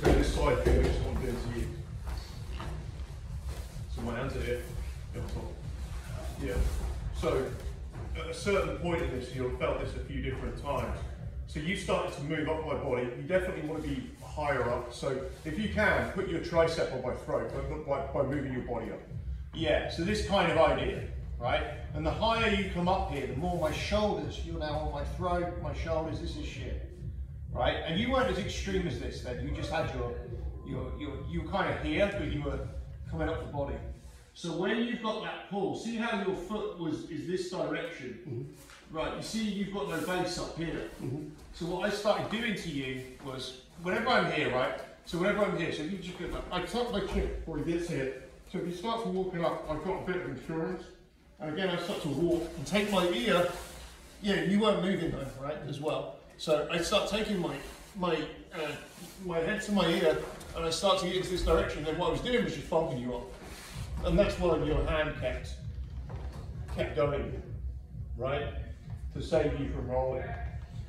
go this side thing, which is what I'm doing to you. So my hands are here, on top. Yeah. So at a certain point in this, you'll have felt this a few different times. So you started to move up my body. You definitely want to be higher up. So if you can, put your tricep on my throat by moving your body up. Yeah, so this kind of idea, right? And the higher you come up here, the more my shoulders, you're now on my throat, my shoulders, this is shit, right? And you weren't as extreme as this then. You just had you were kind of here, but you were coming up the body. So when you've got that pull, see how your foot is this direction? Mm-hmm. Right, you see you've got no base up here. Mm-hmm. So what I started doing to you was, whenever I'm here, right? So whenever I'm here, so if you just go back, I tuck my chin before he gets here. So if you start to walking up, I've got a bit of insurance. And again, I start to walk and take my ear. Yeah, you weren't moving though, right, as well. So I start taking my head to my ear, and I start to get into this direction. Then what I was doing was just bumping you up. And that's why your hand kept going, right? To save you from rolling.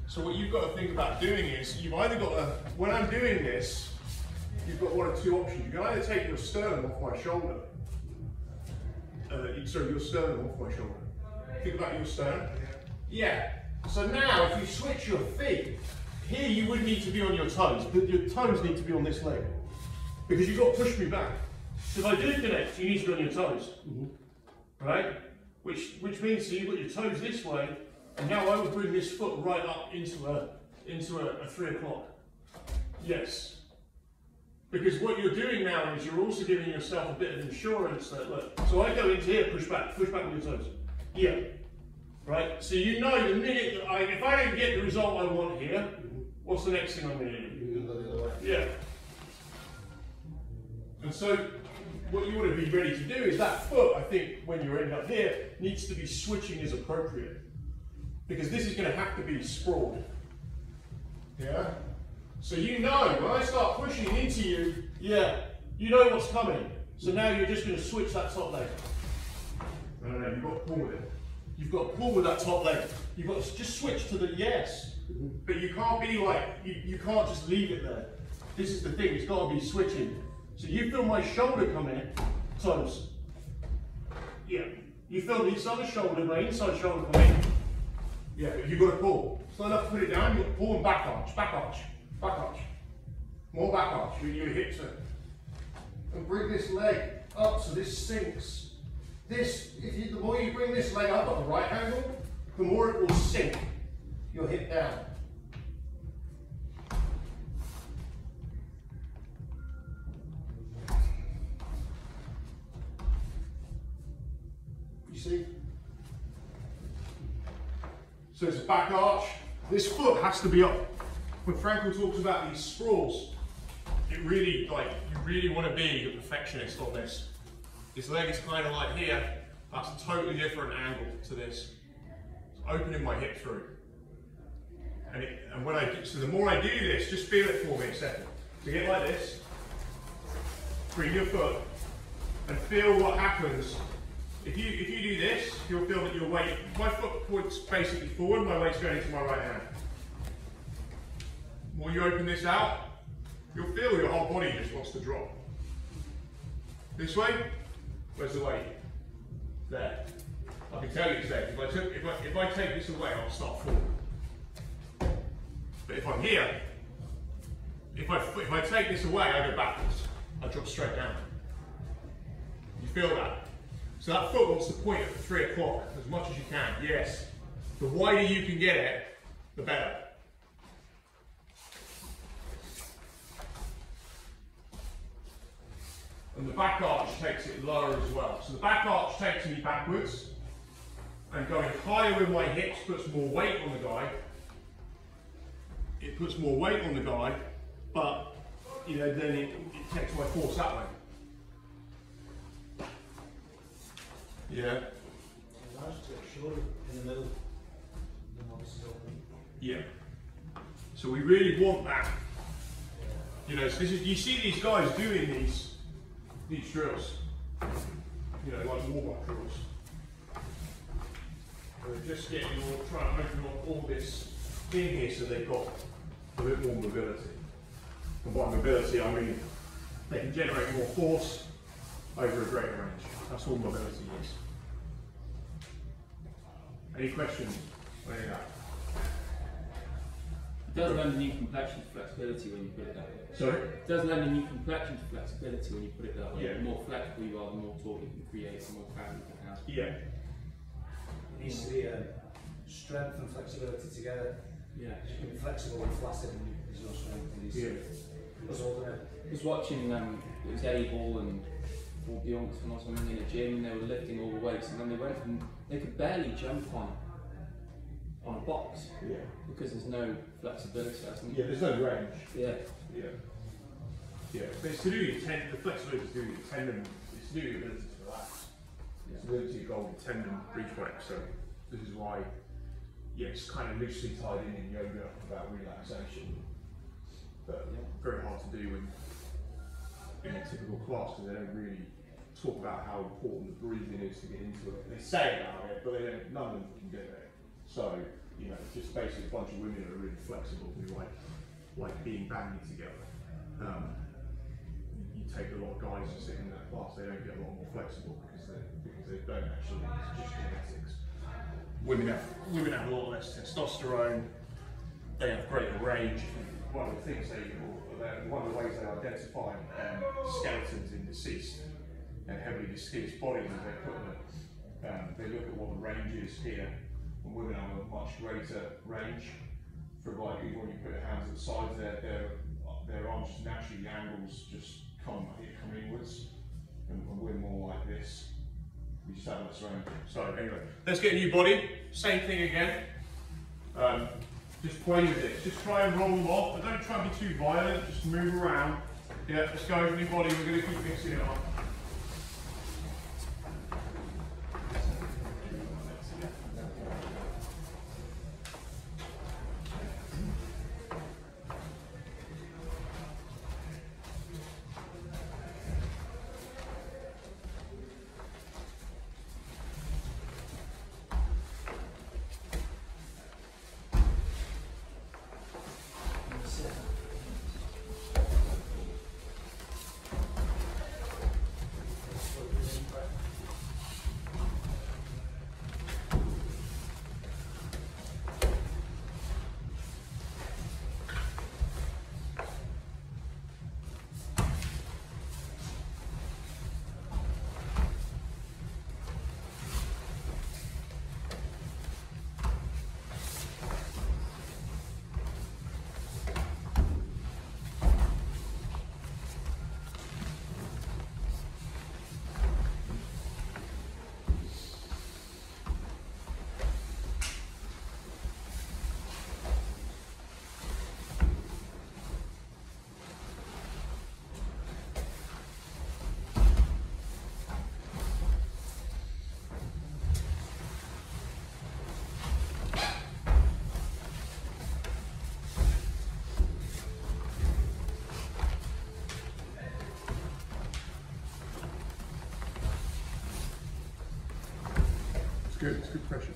So what you've got to think about doing is, you've either got to, when I'm doing this, you've got one of two options. You can either take your sternum off my shoulder. Sorry, your sternum off my shoulder. Think about your sternum. Yeah. So now, if you switch your feet, here you would need to be on your toes, but your toes need to be on this leg. Because you've got to push me back. So if I do connect, you need to be on your toes, right? Which means you've got your toes this way, and now I would bring this foot right up into a 3 o'clock. Yes. Because what you're doing now is you're also giving yourself a bit of insurance that, look, so I go into here, push back with your toes. Yeah. Right? So you know the minute that if I don't get the result I want here, what's the next thing I'm going to do? Yeah. And so what you want to be ready to do is that foot, I think, when you end up here, needs to be switching as appropriate. Because this is going to have to be sprawled. Yeah? So you know, when I start pushing into you, yeah, you know what's coming. So now you're just going to switch that top leg. No, you've got to pull with it. You've got to pull with that top leg. You've got to just switch to the yes. But you can't be like, you can't just leave it there. This is the thing, it's got to be switching. So you feel my shoulder come in, toes. Yeah. You feel this other shoulder, my inside shoulder come in. Yeah, but you've got to pull. It's not enough to put it down, you've got to pull and back arch, back arch, back arch. More back arch, your hips are. And bring this leg up so this sinks. This, the more you bring this leg up at the right angle, the more it will sink your hip down. You see? So it's a back arch. This foot has to be up. When Frankel talks about these sprawls, it really, you really want to be a perfectionist on this. This leg is kind of like here. That's a totally different angle to this. It's opening my hip through. And when I do, so the more I do this, just feel it for me a second. So get like this. Bring your foot and feel what happens. If you do this, you'll feel that your weight, my foot points basically forward, my weight's going into my right hand. The more you open this out, you'll feel your whole body just wants to drop. This way, where's the weight? There. I can tell you it's there. If I take this away, I'll start forward. But if I'm here, if I take this away, I go backwards. I drop straight down. You feel that? So that foot wants to point at the 3 o'clock as much as you can. Yes. The wider you can get it, the better. And the back arch takes it lower as well. So the back arch takes me backwards, and going higher with my hips puts more weight on the guy. It puts more weight on the guy, but then it takes my force that way. Yeah. Shoulder in the middle. Yeah. So we really want that. So this is, you see these guys doing these drills. Like warm-up drills. They're just getting trying to open up all this in here so they've got a bit more mobility. And by mobility, I mean they can generate more force over a greater range. That's all mobility is. Any questions on any of that? It does lend a new complexion to flexibility when you put it that way. Sorry? It does lend a new complexion to flexibility when you put it that way. Yeah. The more flexible you are, the more torque you can create, the more power you can have. Yeah. It needs to be strength and flexibility together. Yeah. You can be flexible and flaccid and there's no strength. It needs to be holding it. I was watching, it was Abel and Bjornsson or something in a gym, and they were lifting all the weights, and then they went and they could barely jump on a box. Yeah. Because there's no flexibility. I think. Yeah, there's no range. Yeah. Yeah. Yeah. But it's to do with your tendon, the flexibility is to do with your tendon, it's to do with your ability to relax. Yeah. It's the ability to go with tendon reflex. So this is why, yeah, it's kind of loosely tied in yoga about relaxation. But very hard to do in a typical class because they don't really talk about how important the breathing is to get into it. They say about it, but none of them can do it. So, you know, just basically a bunch of women who are really flexible who like being bandy together. You take a lot of guys who sit in that class, they don't get a lot more flexible because they don't actually, it's just genetics. Women have a lot less testosterone, they have greater range. One of the things one of the ways they identify skeletons in deceased and heavily deceased bodies is they put they look at what the range is here, and women have a much greater range. For like even when you put your hands at the sides, their arms just naturally, the angles just come inwards, and we're more like this. We just have less range. So anyway, let's get a new body. Same thing again. Just play with it. Just try and roll them off, but don't try and be too violent. Just move around. Yeah, let's go. New body. We're going to keep mixing it up. Good, it's good pressure.